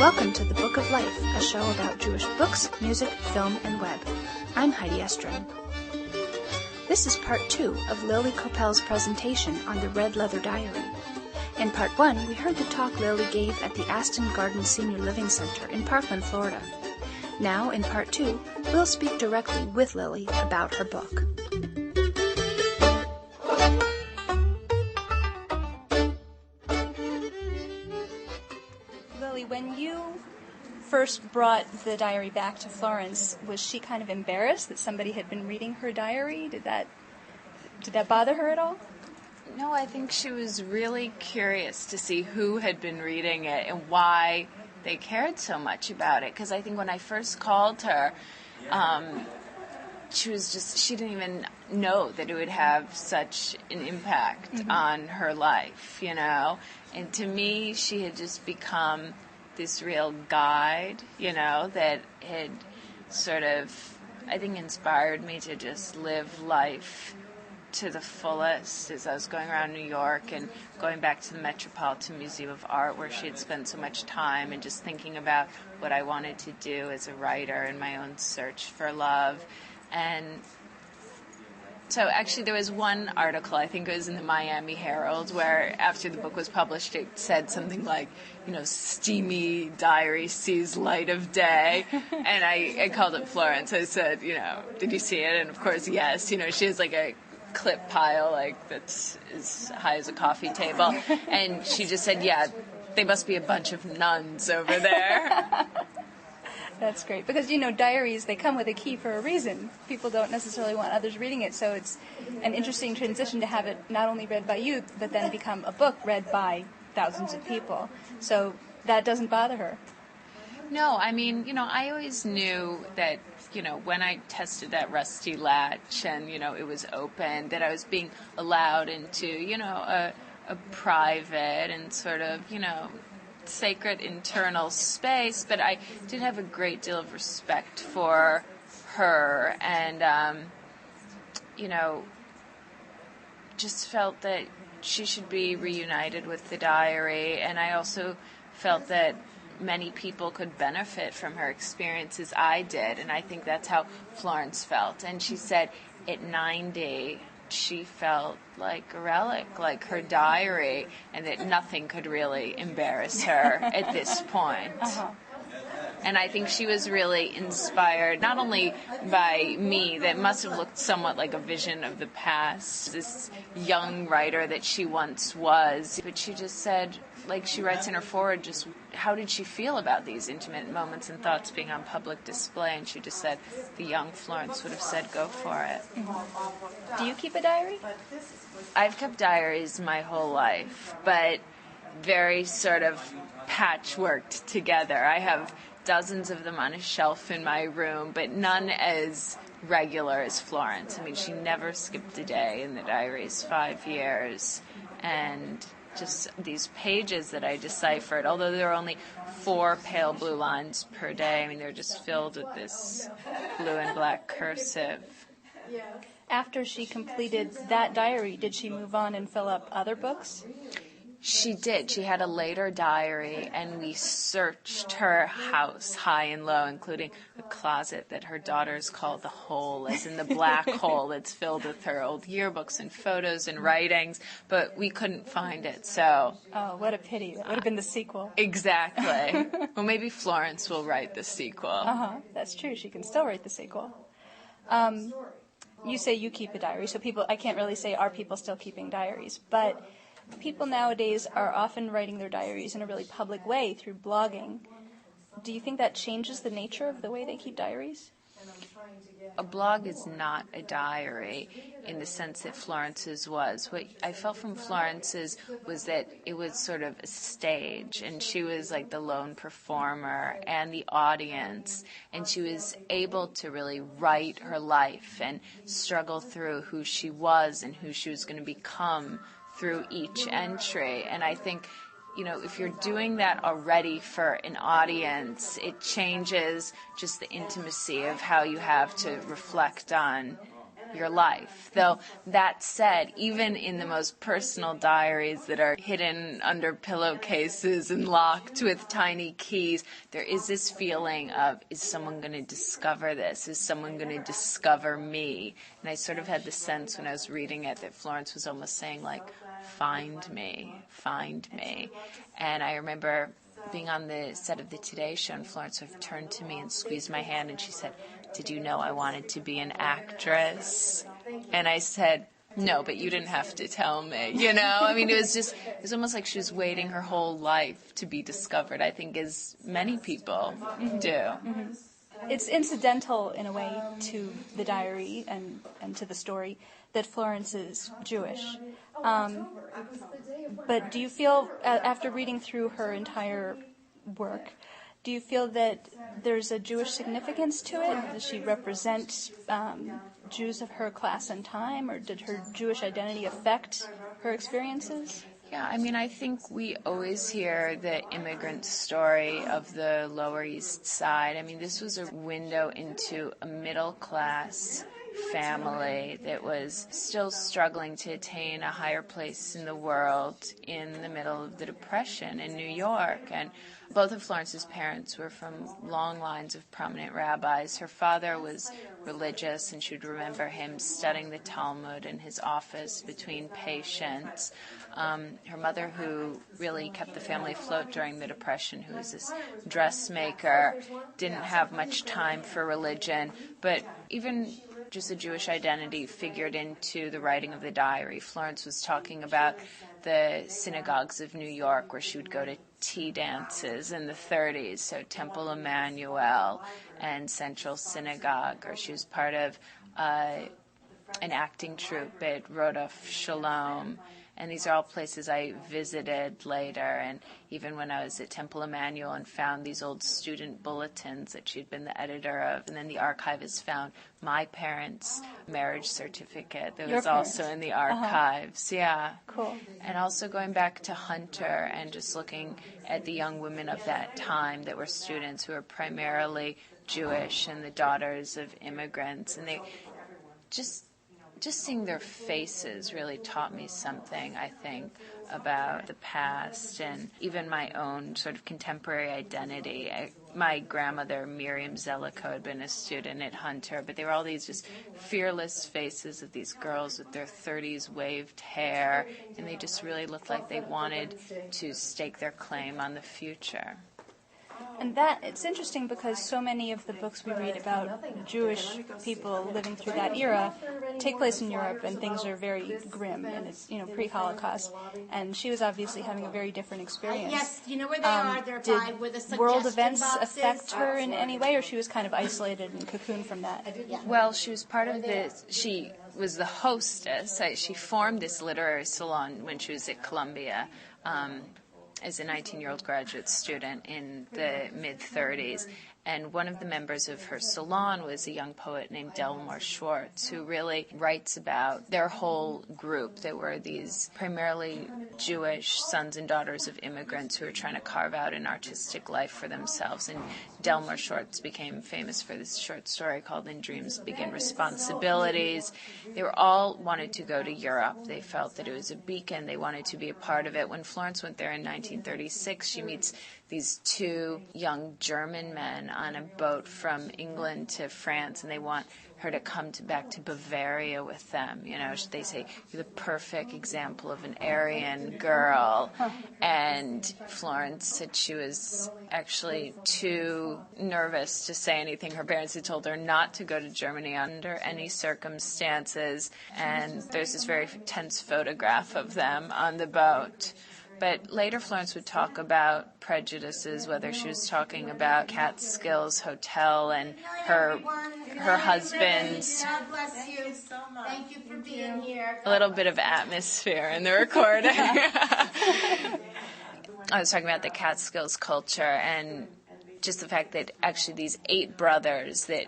Welcome to The Book of Life, a show about Jewish books, music, film, and web. I'm Heidi Estrin. This is part 2 of Lily Koppel's presentation on the Red Leather Diary. In part 1, we heard the talk Lily gave at the Aston Garden Senior Living Center in Parkland, Florida. Now, in part 2, we'll speak directly with Lily about her book. Lily, when you first brought the diary back to Florence, was she kind of embarrassed that somebody had been reading her diary? Did that bother her at all? No, I think she was really curious to see who had been reading it and why they cared so much about it. Because I think when I first called her, she didn't even know that it would have such an impact on her life, you know. And to me, she had just become this real guide, you know, that had sort of, I think, inspired me to just live life to the fullest as I was going around New York and going back to the Metropolitan Museum of Art where she had spent so much time, and just thinking about what I wanted to do as a writer in my own search for love. And so actually there was one article, I think it was in the Miami Herald, where after the book was published it said something like, you know, steamy diary sees light of day. And I called up Florence. I said, you know, did you see it? And of course, yes. You know, she has like a clip pile like that's as high as a coffee table. And she just said, yeah, they must be a bunch of nuns over there. That's great, because, you know, diaries, they come with a key for a reason. People don't necessarily want others reading it, so it's an interesting transition to have it not only read by you, but then become a book read by thousands of people. So that doesn't bother her. No, I mean, you know, I always knew that, you know, when I tested that rusty latch and, you know, it was open, that I was being allowed into, you know, a private and sort of, you know, sacred internal space, but I did have a great deal of respect for her and, you know, just felt that she should be reunited with the diary. And I also felt that many people could benefit from her experiences I did, and I think that's how Florence felt. And she said at 90 she felt like a relic, like her diary, and that nothing could really embarrass her at this point. And I think she was really inspired, not only by me, that must have looked somewhat like a vision of the past, this young writer that she once was, but she just said, like she writes in her foreword, just how did she feel about these intimate moments and thoughts being on public display? And she just said the young Florence would have said, go for it. Do you keep a diary? I've kept diaries my whole life, but very sort of patchworked together. I have dozens of them on a shelf in my room, but none as regular as Florence. I mean, she never skipped a day in the diary's 5 years. And just these pages that I deciphered, although there are only 4 pale blue lines per day, I mean, they're just filled with this blue and black cursive. After she completed that diary, did she move on and fill up other books? She did. She had a later diary, and we searched her house high and low, including a closet that her daughters call the hole, as in the black hole that's filled with her old yearbooks and photos and writings, but we couldn't find it, so... Oh, what a pity. That would have been the sequel. Exactly. Well, maybe Florence will write the sequel. That's true. She can still write the sequel. You say you keep a diary, so people, I can't really say are people still keeping diaries, but people nowadays are often writing their diaries in a really public way through blogging. Do you think that changes the nature of the way they keep diaries? A blog is not a diary in the sense that Florence's was. What I felt from Florence's was that it was sort of a stage, and she was like the lone performer and the audience, and she was able to really write her life and struggle through who she was and who she was going to become through each entry. And I think, you know, if you're doing that already for an audience, it changes just the intimacy of how you have to reflect on your life. Though that said, even in the most personal diaries that are hidden under pillowcases and locked with tiny keys, there is this feeling of, is someone going to discover this? Is someone going to discover me? And I sort of had the sense when I was reading it that Florence was almost saying, like, find me, find me. And I remember being on the set of the Today Show, and Florence sort of turned to me and squeezed my hand, and she said, did you know I wanted to be an actress? And I said, no, but you didn't have to tell me, you know? I mean, it was almost like she was waiting her whole life to be discovered, I think, as many people do. Mm-hmm. It's incidental, in a way, to the diary and to the story that Florence is Jewish. But do you feel, after reading through her entire work, do you feel that there's a Jewish significance to it? Does she represent Jews of her class and time, or did her Jewish identity affect her experiences? Yeah, I mean, I think we always hear the immigrant story of the Lower East Side. I mean, this was a window into a middle-class family that was still struggling to attain a higher place in the world in the middle of the Depression in New York. And both of Florence's parents were from long lines of prominent rabbis. Her father was religious, and she would remember him studying the Talmud in his office between patients. Her mother, who really kept the family afloat during the Depression, who was this dressmaker, didn't have much time for religion, but even just a Jewish identity figured into the writing of the diary. Florence was talking about the synagogues of New York, where she would go to tea dances in the 30s, so Temple Emmanuel and Central Synagogue, or she was part of an acting troupe at Rodolph Shalom. And these are all places I visited later. And even when I was at Temple Emmanuel and found these old student bulletins that she'd been the editor of, and then the archivist found my parents' marriage certificate that was also in the archives. Yeah. Cool. And also going back to Hunter and just looking at the young women of that time that were students who were primarily Jewish and the daughters of immigrants. And they just seeing their faces really taught me something, I think, about the past and even my own sort of contemporary identity. My grandmother, Miriam Zellico, had been a student at Hunter, but they were all these just fearless faces of these girls with their 30s waved hair, and they just really looked like they wanted to stake their claim on the future. And that, it's interesting because so many of the books we read about Jewish people living through that era take place in Europe, and things are very grim, and it's, pre-Holocaust. And she was obviously having a very different experience. Yes, you know where they are. They're five with the Did world events boxes. affect her in any way, or she was kind of isolated and cocooned from that? Well, she was part of she was the hostess. She formed this literary salon when she was at Columbia. As a 19-year-old graduate student in the mid-30s. And one of the members of her salon was a young poet named Delmore Schwartz, who really writes about their whole group. They were these primarily Jewish sons and daughters of immigrants who were trying to carve out an artistic life for themselves. And Delmore Schwartz became famous for this short story called In Dreams Begin Responsibilities. They were all wanted to go to Europe. They felt that it was a beacon. They wanted to be a part of it. When Florence went there in 1936, she meets these two young German men on a boat from England to France, and they want her to come back to Bavaria with them. They say, you're the perfect example of an Aryan girl. And Florence said she was actually too nervous to say anything. Her parents had told her not to go to Germany under any circumstances. And there's this very tense photograph of them on the boat. But later Florence would talk about prejudices, whether she was talking about Catskills Hotel and her husband's. God bless you. Thank you for being here. A little bit of atmosphere in the recording. I was talking about the Catskills culture and just the fact that actually these 8 brothers that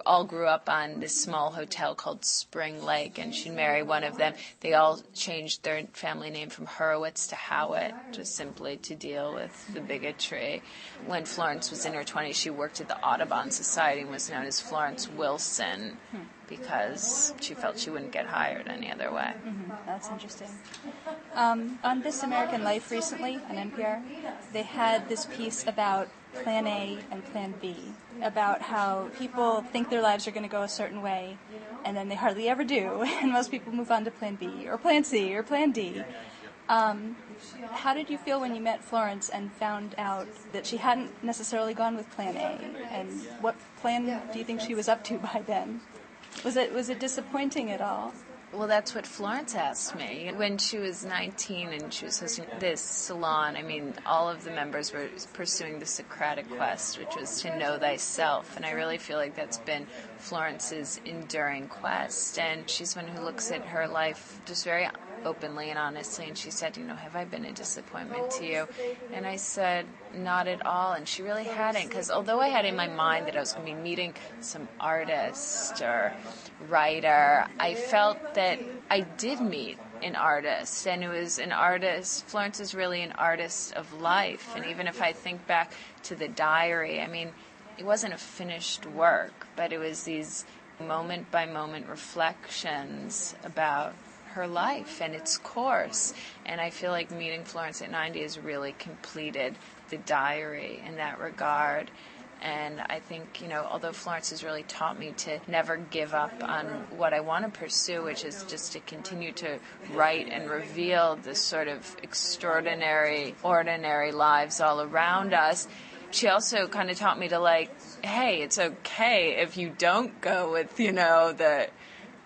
all grew up on this small hotel called Spring Lake, and she'd marry one of them. They all changed their family name from Horowitz to Howitt, just simply to deal with the bigotry. When Florence was in her 20s, she worked at the Audubon Society and was known as Florence Wilson because she felt she wouldn't get hired any other way. Mm-hmm. That's interesting. On This American Life recently, on NPR, they had this piece about Plan A and Plan B, about how people think their lives are going to go a certain way, and then they hardly ever do, and most people move on to Plan B, or Plan C, or Plan D. How did you feel when you met Florence and found out that she hadn't necessarily gone with Plan A, and what plan do you think she was up to by then? Was it disappointing at all? Well, that's what Florence asked me. When she was 19 and she was hosting this salon, I mean, all of the members were pursuing the Socratic quest, which was to know thyself. And I really feel like that's been Florence's enduring quest. And she's one who looks at her life just very openly and honestly. And she said, have I been a disappointment to you? And I said, not at all. And she really hadn't, because although I had in my mind that I was going to be meeting some artist or writer, I felt that I did meet an artist, and it was an artist. Florence is really an artist of life, and even if I think back to the diary, I mean, it wasn't a finished work, but it was these moment-by-moment reflections about her life and its course. And I feel like meeting Florence at 90 has really completed the diary in that regard. And I think, although Florence has really taught me to never give up on what I want to pursue, which is just to continue to write and reveal this sort of extraordinary, ordinary lives all around us, she also kind of taught me to hey, it's okay if you don't go with, the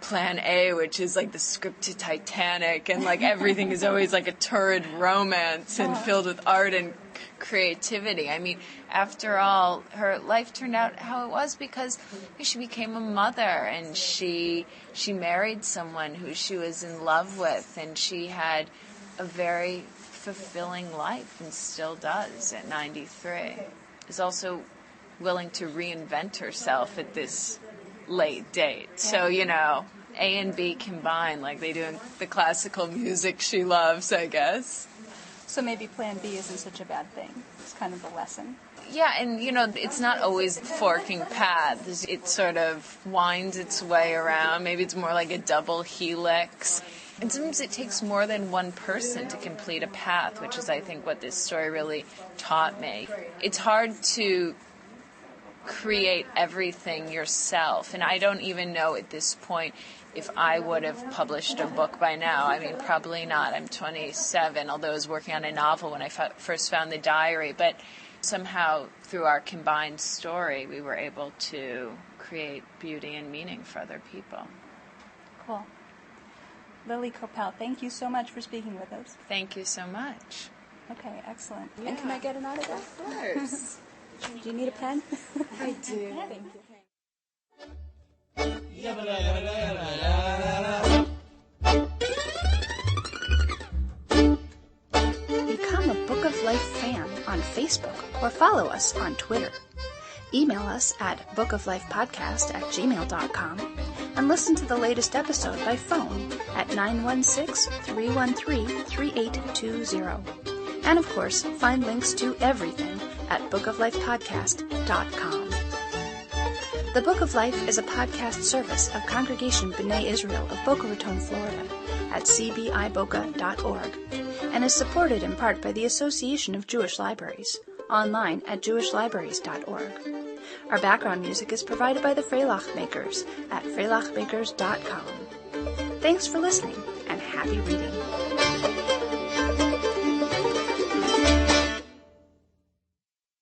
Plan A, which is like the script to Titanic, and everything is always like a torrid romance and filled with art and creativity. I mean, after all, her life turned out how it was because she became a mother, and she married someone who she was in love with, and she had a very fulfilling life and still does at 93. Is also willing to reinvent herself at this late date. So, A and B combined, like they do in the classical music she loves, I guess. So maybe Plan B isn't such a bad thing. It's kind of a lesson. Yeah, and, it's not always forking paths. It sort of winds its way around. Maybe it's more like a double helix. And sometimes it takes more than one person to complete a path, which is, I think, what this story really taught me. It's hard to create everything yourself, and I don't even know at this point if I would have published a book by now. I mean, probably not. I'm 27, although I was working on a novel when I first found the diary, but somehow through our combined story we were able to create beauty and meaning for other people. Cool. Lily Koppel, thank you so much for speaking with us. Thank you so much. Okay, excellent. Yeah. And can I get an autograph? Of course. Do you need a pen? I do. Thank you. Become a Book of Life fan on Facebook or follow us on Twitter. Email us at bookoflifepodcast@gmail.com and listen to the latest episode by phone at 916-313-3820. And of course, find links to everything at bookoflifepodcast.com. The Book of Life is a podcast service of Congregation B'nai Israel of Boca Raton, Florida at cbiboca.org and is supported in part by the Association of Jewish Libraries, online at jewishlibraries.org. Our background music is provided by the Freilach Makers at freilachmakers.com. Thanks for listening and happy reading.